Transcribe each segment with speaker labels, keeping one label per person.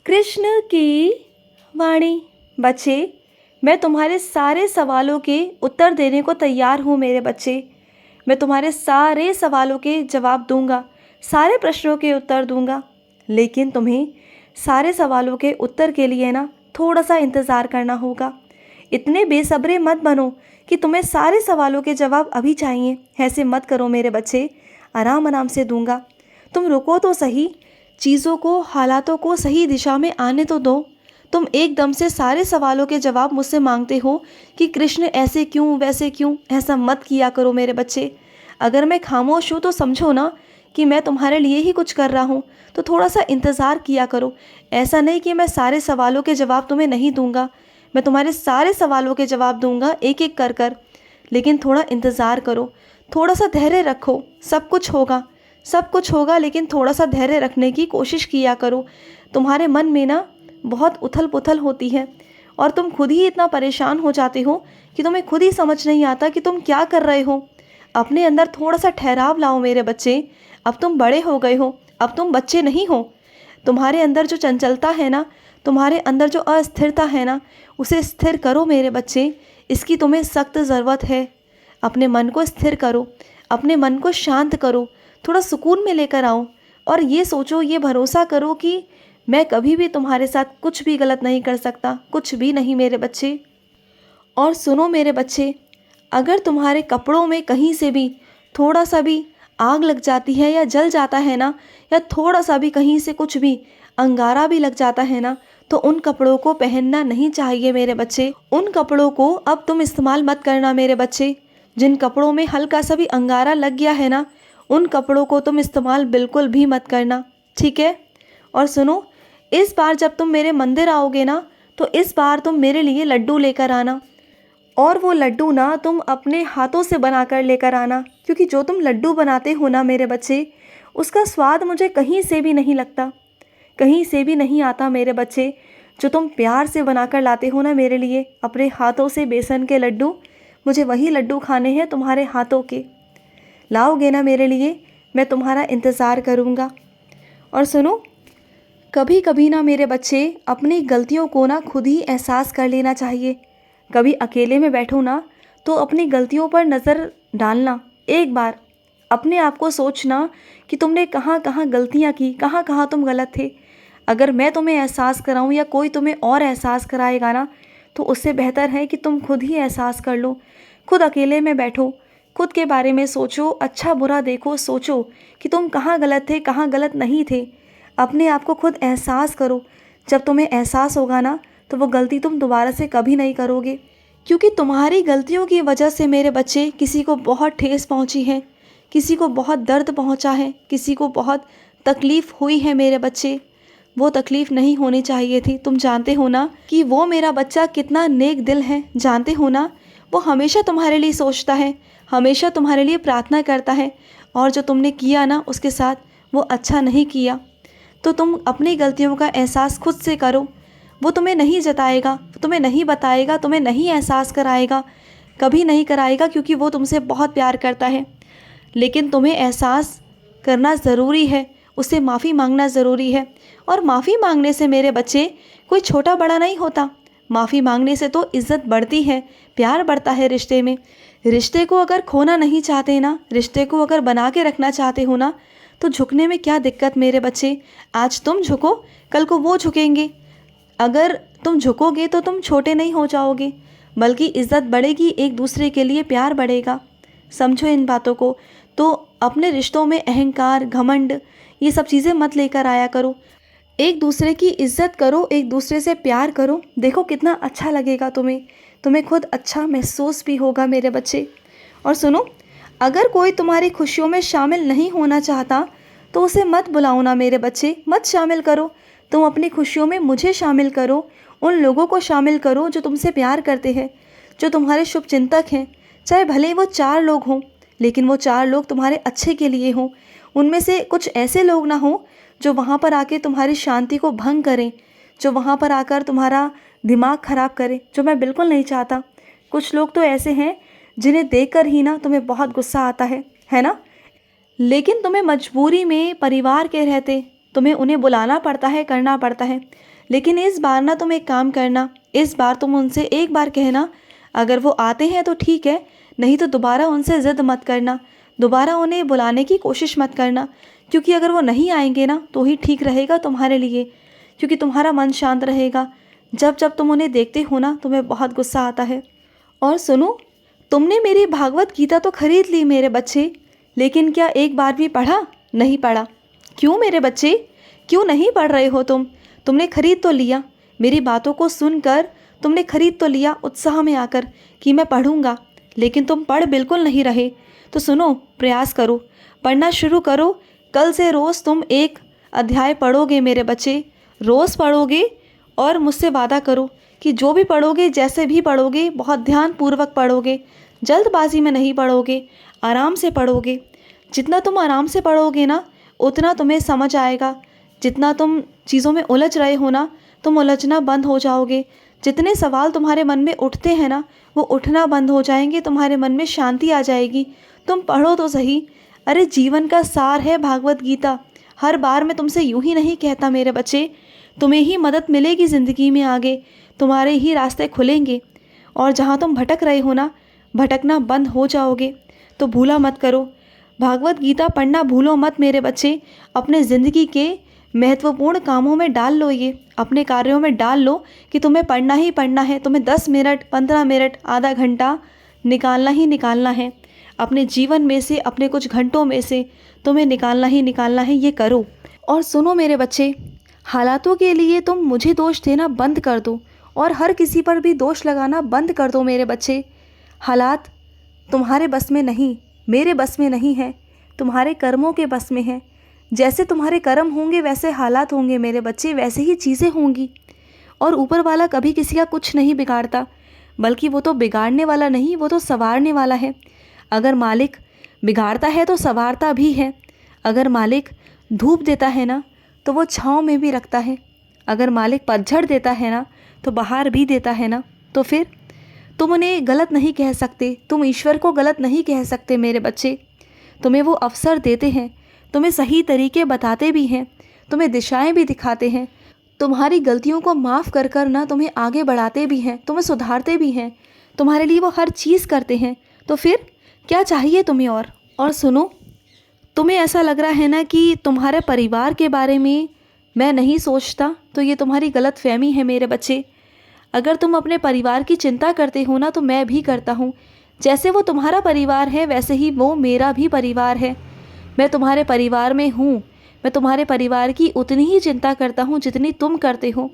Speaker 1: कृष्ण की वाणी। बच्चे, मैं तुम्हारे सारे सवालों के उत्तर देने को तैयार हूँ मेरे बच्चे। मैं तुम्हारे सारे सवालों के जवाब दूंगा, सारे प्रश्नों के उत्तर दूंगा। लेकिन तुम्हें सारे सवालों के उत्तर के लिए ना थोड़ा सा इंतज़ार करना होगा। इतने बेसब्रे मत बनो कि तुम्हें सारे सवालों के जवाब अभी चाहिए। ऐसे मत करो मेरे बच्चे, आराम आराम से दूंगा। तुम रुको तो सही, चीज़ों को, हालातों को सही दिशा में आने तो दो। तुम एकदम से सारे सवालों के जवाब मुझसे मांगते हो कि कृष्ण ऐसे क्यों, वैसे क्यों। ऐसा मत किया करो मेरे बच्चे। अगर मैं खामोश हूँ तो समझो ना कि मैं तुम्हारे लिए ही कुछ कर रहा हूँ, तो थोड़ा सा इंतज़ार किया करो। ऐसा नहीं कि मैं सारे सवालों के जवाब तुम्हें नहीं दूंगा। मैं तुम्हारे सारे सवालों के जवाब दूंगा एक एक कर कर। लेकिन थोड़ा इंतज़ार करो, थोड़ा सा धैर्य रखो। सब कुछ होगा, सब कुछ होगा, लेकिन थोड़ा सा धैर्य रखने की कोशिश किया करो। तुम्हारे मन में ना बहुत उथल पुथल होती है और तुम खुद ही इतना परेशान हो जाते हो कि तुम्हें खुद ही समझ नहीं आता कि तुम क्या कर रहे हो। अपने अंदर थोड़ा सा ठहराव लाओ मेरे बच्चे। अब तुम बड़े हो गए हो, अब तुम बच्चे नहीं हो। तुम्हारे अंदर जो चंचलता है ना, तुम्हारे अंदर जो अस्थिरता है ना, उसे स्थिर करो मेरे बच्चे। इसकी तुम्हें सख्त ज़रूरत है। अपने मन को स्थिर करो, अपने मन को शांत करो, थोड़ा सुकून में लेकर आओ और ये सोचो, ये भरोसा करो कि मैं कभी भी तुम्हारे साथ कुछ भी गलत नहीं कर सकता, कुछ भी नहीं मेरे बच्चे। और सुनो मेरे बच्चे, अगर तुम्हारे कपड़ों में कहीं से भी थोड़ा सा भी आग लग जाती है या जल जाता है ना, या थोड़ा सा भी कहीं से कुछ भी अंगारा भी लग जाता है ना, तो उन कपड़ों को पहनना नहीं चाहिए मेरे बच्चे। उन कपड़ों को अब तुम इस्तेमाल मत करना मेरे बच्चे। जिन कपड़ों में हल्का सा भी अंगारा लग गया है ना, उन कपड़ों को तुम इस्तेमाल बिल्कुल भी मत करना, ठीक है। और सुनो, इस बार जब तुम मेरे मंदिर आओगे ना, तो इस बार तुम मेरे लिए लड्डू लेकर आना। और वो लड्डू ना तुम अपने हाथों से बनाकर लेकर आना, क्योंकि जो तुम लड्डू बनाते हो ना मेरे बच्चे, उसका स्वाद मुझे कहीं से भी नहीं लगता, कहीं से भी नहीं आता मेरे बच्चे। जो तुम प्यार से बनाकर लाते हो ना मेरे लिए अपने हाथों से बेसन के लड्डू, मुझे वही लड्डू खाने हैं तुम्हारे हाथों के। लाओगे ना मेरे लिए, मैं तुम्हारा इंतज़ार करूँगा। और सुनो, कभी कभी ना मेरे बच्चे, अपनी गलतियों को ना खुद ही एहसास कर लेना चाहिए। कभी अकेले में बैठो ना, तो अपनी गलतियों पर नज़र डालना। एक बार अपने आप को सोचना कि तुमने कहाँ कहाँ गलतियाँ की, कहाँ कहाँ तुम गलत थे। अगर मैं तुम्हें एहसास कराऊँ या कोई तुम्हें और एहसास कराएगा ना, तो उससे बेहतर है कि तुम खुद ही एहसास कर लो। खुद अकेले में बैठो, खुद के बारे में सोचो, अच्छा बुरा देखो, सोचो कि तुम कहाँ गलत थे, कहाँ गलत नहीं थे। अपने आप को खुद एहसास करो। जब तुम्हें एहसास होगा ना, तो वो गलती तुम दोबारा से कभी नहीं करोगे। क्योंकि तुम्हारी गलतियों की वजह से मेरे बच्चे, किसी को बहुत ठेस पहुंची है, किसी को बहुत दर्द पहुंचा है, किसी को बहुत तकलीफ़ हुई है मेरे बच्चे। वो तकलीफ़ नहीं होनी चाहिए थी। तुम जानते हो ना कि वो मेरा बच्चा कितना नेक दिल है। जानते हो ना, वो हमेशा तुम्हारे लिए सोचता है, हमेशा तुम्हारे लिए प्रार्थना करता है। और जो तुमने किया ना उसके साथ, वो अच्छा नहीं किया। तो तुम अपनी गलतियों का एहसास खुद से करो। वो तुम्हें नहीं जताएगा, तुम्हें नहीं बताएगा, तुम्हें नहीं एहसास कराएगा, कभी नहीं कराएगा, क्योंकि वो तुमसे बहुत प्यार करता है। लेकिन तुम्हें एहसास करना ज़रूरी है, उससे माफ़ी मांगना ज़रूरी है। और माफ़ी मांगने से मेरे बच्चे कोई छोटा बड़ा नहीं होता। माफ़ी मांगने से तो इज़्ज़त बढ़ती है, प्यार बढ़ता है रिश्ते में। रिश्ते को अगर खोना नहीं चाहते ना, रिश्ते को अगर बना के रखना चाहते हो ना, तो झुकने में क्या दिक्कत मेरे बच्चे। आज तुम झुको, कल को वो झुकेंगे। अगर तुम झुकोगे तो तुम छोटे नहीं हो जाओगे, बल्कि इज़्ज़त बढ़ेगी, एक दूसरे के लिए प्यार बढ़ेगा। समझो इन बातों को। तो अपने रिश्तों में अहंकार, घमंड, ये सब चीज़ें मत लेकर आया करो। एक दूसरे की इज़्ज़त करो, एक दूसरे से प्यार करो। देखो कितना अच्छा लगेगा तुम्हें, तुम्हें खुद अच्छा महसूस भी होगा मेरे बच्चे। और सुनो, अगर कोई तुम्हारी खुशियों में शामिल नहीं होना चाहता, तो उसे मत बुलाओ ना मेरे बच्चे, मत शामिल करो। तुम अपनी खुशियों में मुझे शामिल करो, उन लोगों को शामिल करो जो तुमसे प्यार करते हैं, जो तुम्हारे शुभ चिंतक हैं। चाहे भले वो 4 लोग हों, लेकिन वो 4 लोग तुम्हारे अच्छे के लिए हों। उनमें से कुछ ऐसे लोग ना हों जो वहाँ पर आके तुम्हारी शांति को भंग करें, जो वहाँ पर आकर तुम्हारा दिमाग ख़राब करें, जो मैं बिल्कुल नहीं चाहता। कुछ लोग तो ऐसे हैं जिन्हें देखकर ही ना तुम्हें बहुत गुस्सा आता है ना। लेकिन तुम्हें मजबूरी में परिवार के रहते, तुम्हें उन्हें बुलाना पड़ता है, करना पड़ता है। लेकिन इस बार ना तुम एक काम करना, इस बार तुम उनसे एक बार कहना, अगर वो आते हैं तो ठीक है, नहीं तो दोबारा उनसे ज़िद मत करना, दोबारा उन्हें बुलाने की कोशिश मत करना। क्योंकि अगर वो नहीं आएंगे ना तो ही ठीक रहेगा तुम्हारे लिए, क्योंकि तुम्हारा मन शांत रहेगा। जब जब तुम उन्हें देखते हो ना तुम्हें बहुत गुस्सा आता है। और सुनो, तुमने मेरी भागवत गीता तो खरीद ली मेरे बच्चे, लेकिन क्या एक बार भी पढ़ा? नहीं पढ़ा। क्यों मेरे बच्चे, क्यों नहीं पढ़ रहे हो तुम? तुमने खरीद तो लिया, मेरी बातों को सुनकर तुमने खरीद तो लिया उत्साह में आकर कि मैं पढ़ूंगा, लेकिन तुम पढ़ बिल्कुल नहीं रहे। तो सुनो, प्रयास करो, पढ़ना शुरू करो। कल से रोज़ तुम एक अध्याय पढ़ोगे मेरे बच्चे, रोज़ पढ़ोगे। और मुझसे वादा करो कि जो भी पढ़ोगे, जैसे भी पढ़ोगे, बहुत ध्यानपूर्वक पढ़ोगे, जल्दबाजी में नहीं पढ़ोगे, आराम से पढ़ोगे। जितना तुम आराम से पढ़ोगे ना उतना तुम्हें समझ आएगा। जितना तुम चीज़ों में उलझ रहे हो ना, तुम उलझना बंद हो जाओगे। जितने सवाल तुम्हारे मन में उठते हैं ना वो उठना बंद हो जाएंगे, तुम्हारे मन में शांति आ जाएगी। तुम पढ़ो तो सही। अरे जीवन का सार है भागवत गीता। हर बार मैं तुमसे यूं ही नहीं कहता मेरे बच्चे, तुम्हें ही मदद मिलेगी ज़िंदगी में, आगे तुम्हारे ही रास्ते खुलेंगे। और जहाँ तुम भटक रहे हो ना, भटकना बंद हो जाओगे। तो भूला मत करो, भागवत गीता पढ़ना भूलो मत मेरे बच्चे। अपने ज़िंदगी के महत्वपूर्ण कामों में डाल लो, ये अपने कार्यों में डाल लो कि तुम्हें पढ़ना ही पढ़ना है। तुम्हें 10 मिनट, 15 मिनट, आधा घंटा निकालना ही निकालना है अपने जीवन में से, अपने कुछ घंटों में से तुम्हें निकालना ही निकालना है। ये करो। और सुनो मेरे बच्चे, हालातों के लिए तुम मुझे दोष देना बंद कर दो और हर किसी पर भी दोष लगाना बंद कर दो मेरे बच्चे। हालात तुम्हारे बस में नहीं, मेरे बस में नहीं है, तुम्हारे कर्मों के बस में है। जैसे तुम्हारे कर्म होंगे वैसे हालात होंगे मेरे बच्चे, वैसे ही चीज़ें होंगी। और ऊपर वाला कभी किसी का कुछ नहीं बिगाड़ता, बल्कि वो तो बिगाड़ने वाला नहीं, वो तो संवारने वाला है। अगर मालिक बिगाड़ता है तो संवारता भी है। अगर मालिक धूप देता है ना तो वो छाँव में भी रखता है। अगर मालिक पतझड़ देता है ना तो बाहर भी देता है ना। तो फिर तुम उन्हें गलत नहीं कह सकते, तुम ईश्वर को गलत नहीं कह सकते मेरे बच्चे। तुम्हें वो अवसर देते हैं, तुम्हें सही तरीके बताते भी हैं, तुम्हें दिशाएं भी दिखाते हैं, तुम्हारी गलतियों को माफ़ कर कर ना तुम्हें आगे बढ़ाते भी हैं, तुम्हें सुधारते भी हैं, तुम्हारे लिए वो हर चीज़ करते हैं। तो फिर क्या चाहिए तुम्हें और सुनो, तुम्हें ऐसा लग रहा है ना कि तुम्हारे परिवार के बारे में मैं नहीं सोचता, तो ये तुम्हारी गलत फहमी है मेरे बच्चे। अगर तुम अपने परिवार की चिंता करते हो ना तो मैं भी करता हूँ। जैसे वो तुम्हारा परिवार है वैसे ही वो मेरा भी परिवार है। मैं तुम्हारे परिवार में हूँ, मैं तुम्हारे परिवार की उतनी ही चिंता करता हूँ जितनी तुम करते हो।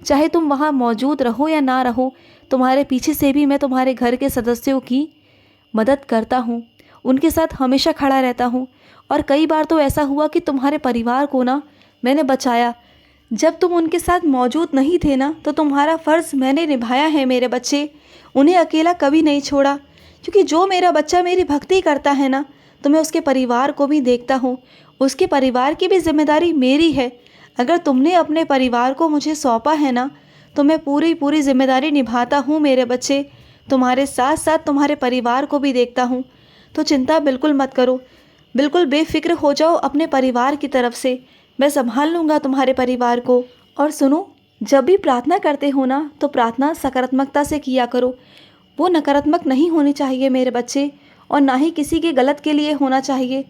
Speaker 1: चाहे तुम वहाँ मौजूद रहो या ना रहो, तुम्हारे पीछे से भी मैं तुम्हारे घर के सदस्यों की मदद करता हूँ, उनके साथ हमेशा खड़ा रहता हूँ। और कई बार तो ऐसा हुआ कि तुम्हारे परिवार को ना मैंने बचाया। जब तुम उनके साथ मौजूद नहीं थे ना तो तुम्हारा फ़र्ज़ मैंने निभाया है मेरे बच्चे। उन्हें अकेला कभी नहीं छोड़ा, क्योंकि जो मेरा बच्चा मेरी भक्ति करता है ना तो मैं उसके परिवार को भी देखता हूँ, उसके परिवार की भी जिम्मेदारी मेरी है। अगर तुमने अपने परिवार को मुझे सौंपा है ना तो मैं पूरी जिम्मेदारी निभाता हूँ मेरे बच्चे। तुम्हारे साथ साथ तुम्हारे परिवार को भी देखता हूँ। तो चिंता बिल्कुल मत करो, बिल्कुल बेफिक्र हो जाओ अपने परिवार की तरफ से। मैं संभाल लूँगा तुम्हारे परिवार को। और सुनो, जब भी प्रार्थना करते हो ना तो प्रार्थना सकारात्मकता से किया करो, वो नकारात्मक नहीं होनी चाहिए मेरे बच्चे, और ना ही किसी के गलत के लिए होना चाहिए।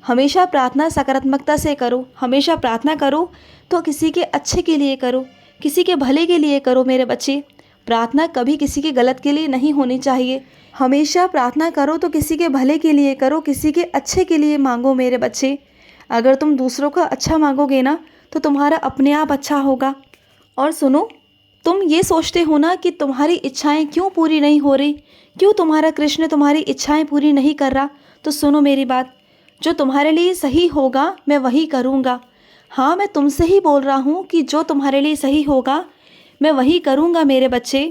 Speaker 1: हमेशा प्रार्थना सकारात्मकता से करो, हमेशा प्रार्थना करो तो किसी के अच्छे के लिए करो, किसी के भले के लिए करो मेरे बच्चे। प्रार्थना कभी किसी के गलत के लिए नहीं होनी चाहिए। हमेशा प्रार्थना करो तो किसी के भले के लिए करो, किसी के अच्छे के लिए मांगो मेरे बच्चे। अगर तुम दूसरों का अच्छा मांगोगे ना तो तुम्हारा अपने आप अच्छा होगा। और सुनो, तुम ये सोचते हो ना कि तुम्हारी इच्छाएं क्यों पूरी नहीं हो रही, क्यों तुम्हारा कृष्ण तुम्हारी इच्छाएं पूरी नहीं कर रहा। तो सुनो मेरी बात, जो तुम्हारे लिए सही होगा मैं वही करूँगा। हाँ, मैं तुमसे ही बोल रहा हूँ कि जो तुम्हारे लिए सही होगा मैं वही करूँगा मेरे बच्चे।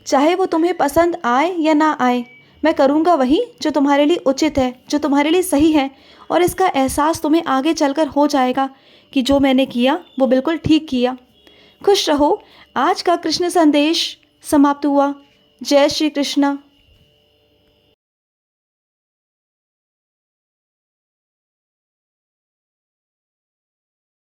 Speaker 1: चाहे वो तुम्हें पसंद आए या ना आए, मैं करूँगा वही जो तुम्हारे लिए उचित है, जो तुम्हारे लिए सही है। और इसका एहसास तुम्हें आगे चलकर हो जाएगा कि जो मैंने किया वो बिल्कुल ठीक किया। खुश रहो। आज का कृष्ण संदेश समाप्त हुआ। जय श्री कृष्ण।